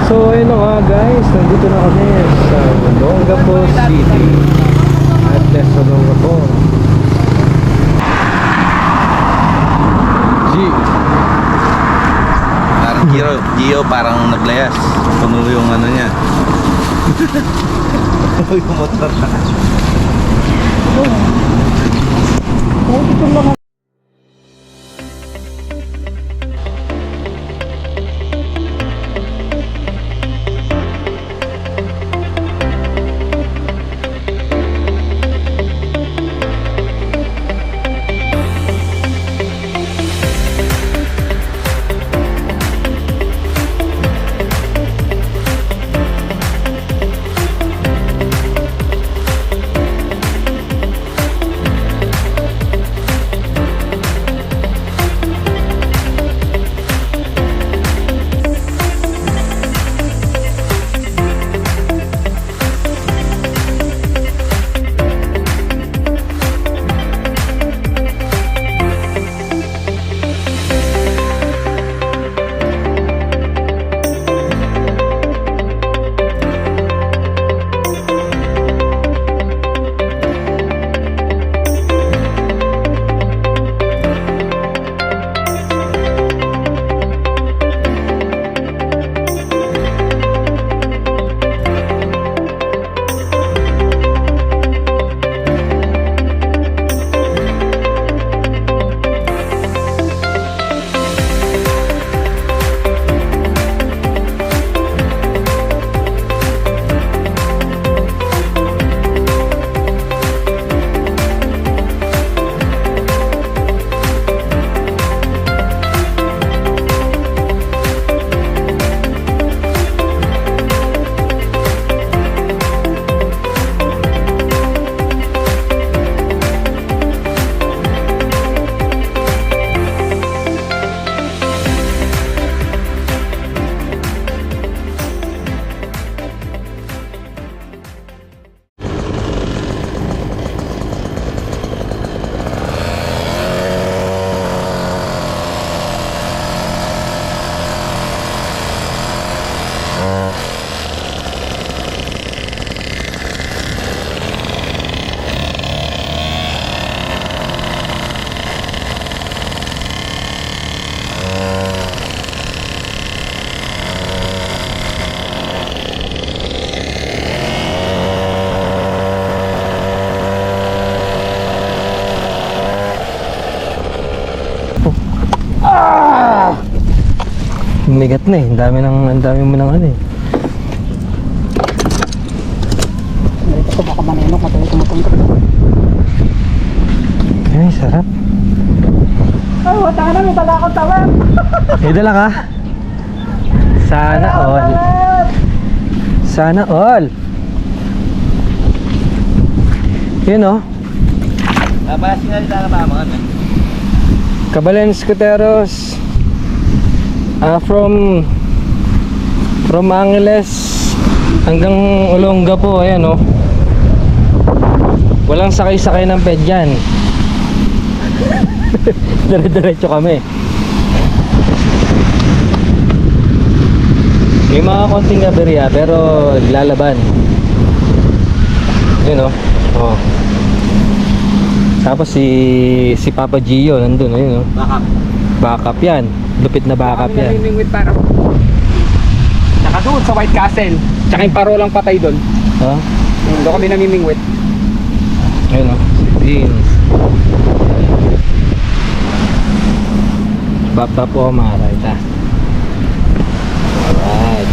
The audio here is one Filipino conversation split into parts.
So ayun na nga guys, nandito na kami sa Olongapo City at Des Olongapo. G. Parang Gio parang naglayas. Puno yung ano niya. Puno yung motor na. Migat na eh, ang dami mo ng ano eh. Ito baka manenok, matuloy tumutuntok. Ay, sarap. Ay, wata ka na, may tala akong tawag. May dala ka? Sana all. Sana all. Yun oh. Napasin nga nila na mga ano. Kabalen Scuteros. From Angeles hanggang Olongapo, ayan oh. Walang sakay-sakay ng ped dyan. Dire-diretso kami. May mga konting aberya pero lalaban. Yun oh. Oh. Tapos si Papa Gio nandun, ayun oh. Backup yan. Lupit na backup yan. Namimingwit para. Saka doon sa White Castle. Tsaka yung parolang patay doon. Ha? Doon kami namimingwit. Ayun o. Beans. Bapa po maray ta. Alright.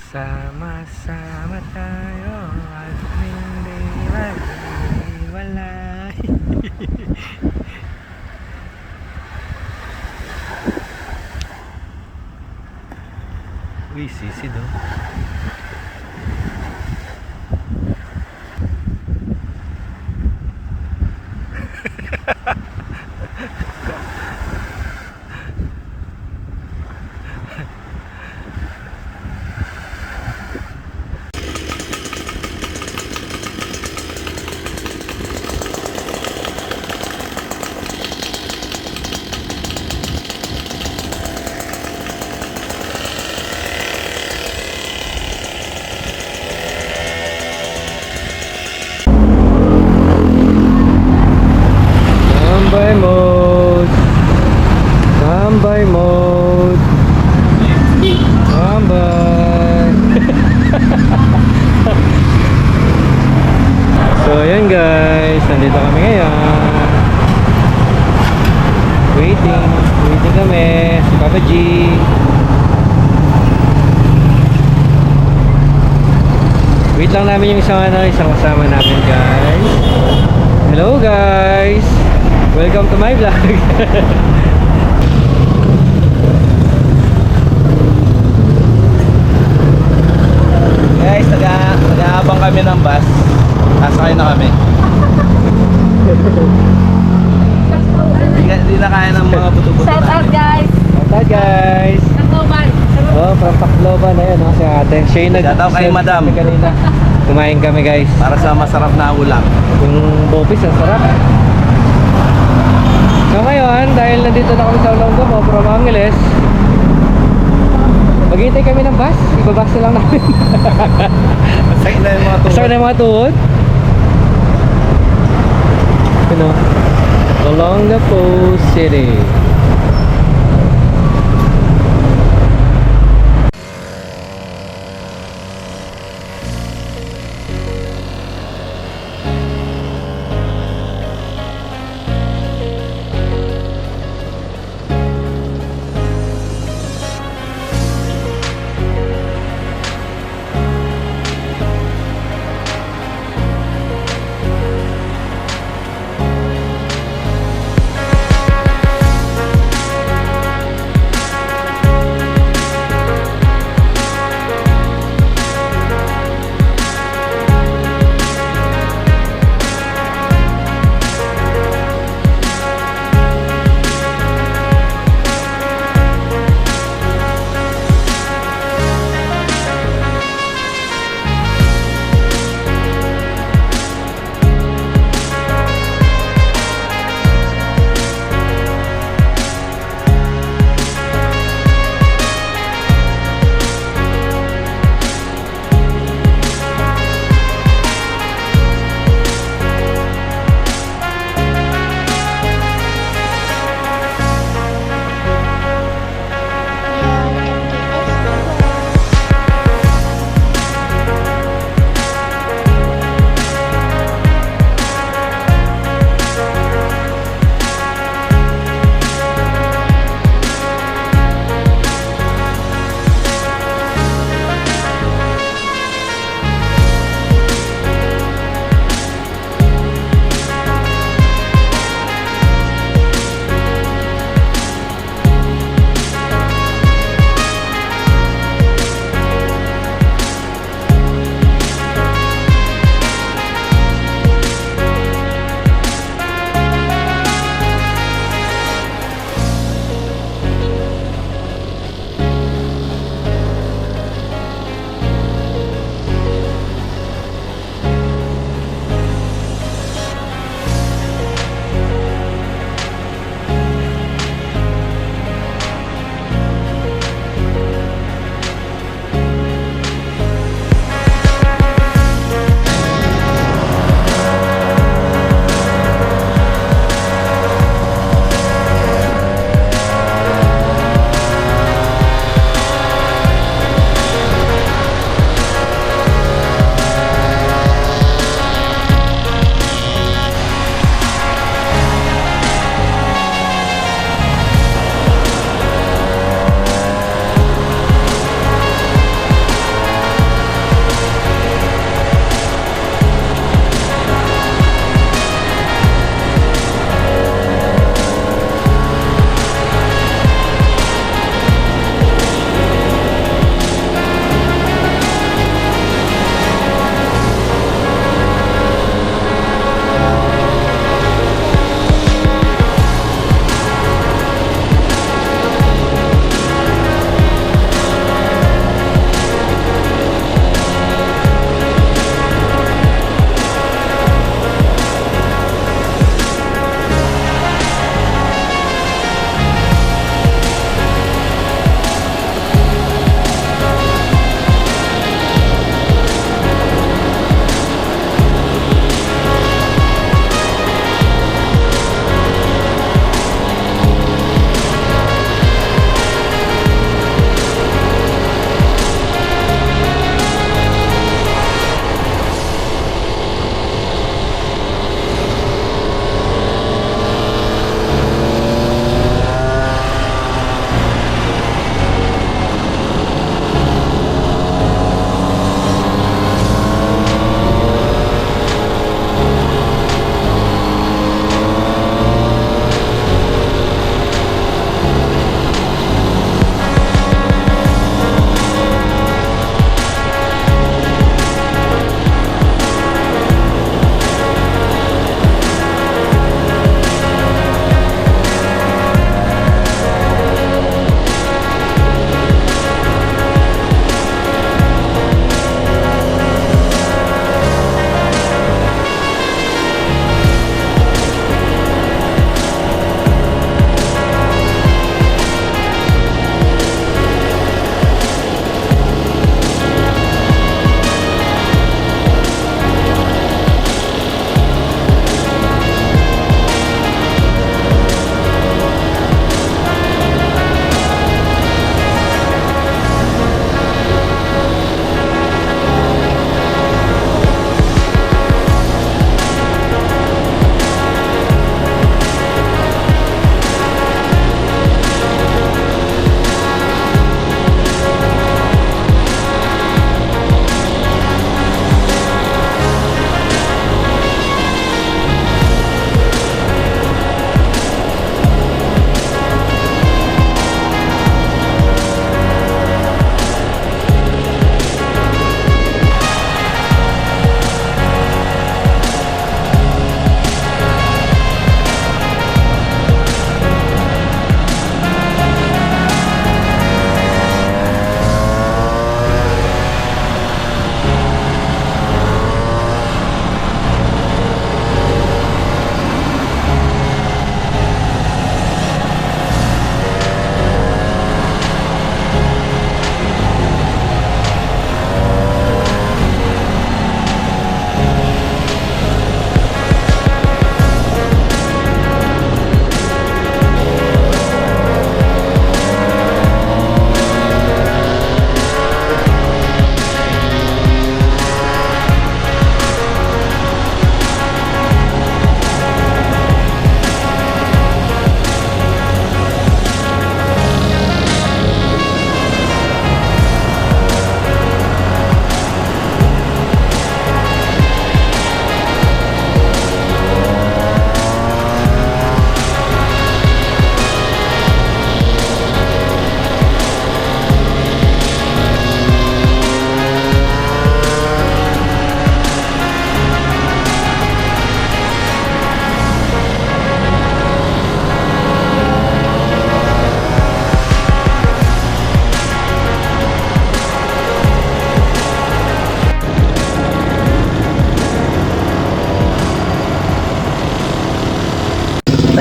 Sama-sama tayo at hindi maghiwalay. Uy, sisid oh. Mambay! So yun guys, nandito kami ngayon. Waiting kami. Si Papa G. Wait lang namin yung isang kasama namin guys. Hello guys! Welcome to my vlog. Guys, nag-aabang kami ng bus. Sasakay na kami. Hindi na kaya ng mga buto-buto Shout out namin. guys! Hi guys! Tacloban! Oh, from Tacloban na yan, si ate. Siya yung Shout out kay Madam. kami kanina. Kumain kami guys. Para sa masarap na ulam. Yung bopis, ang sarap. So ngayon, dahil nandito na kami sa Olongapo from Angeles, maghihintay kami ng bus. Ibabas na lang namin. Masakit na yung mga Basta tuhod. na yung mga tuhod. Ano? Olongapo City.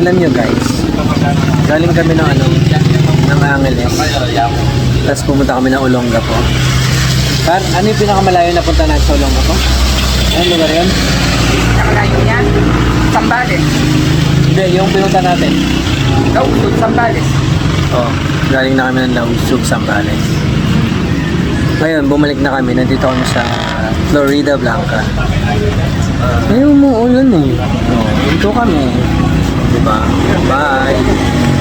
alam nyo guys, galing kami ng ng Angeles. Tapos pumunta kami ng Olongapo. Ano yung pinakamalayo na punta natin sa Olongapo? Anong lugar yun? Nakalayo yan. Sambales. Hindi, yung pinunta natin. Gausod, Sambales. Oh, galing na kami ng Lausug, Zambales. Ngayon, bumalik na kami. Nandito kami sa Florida Blanca. Ngayon umuulan eh. Oh, dito kami. Diba? Bye!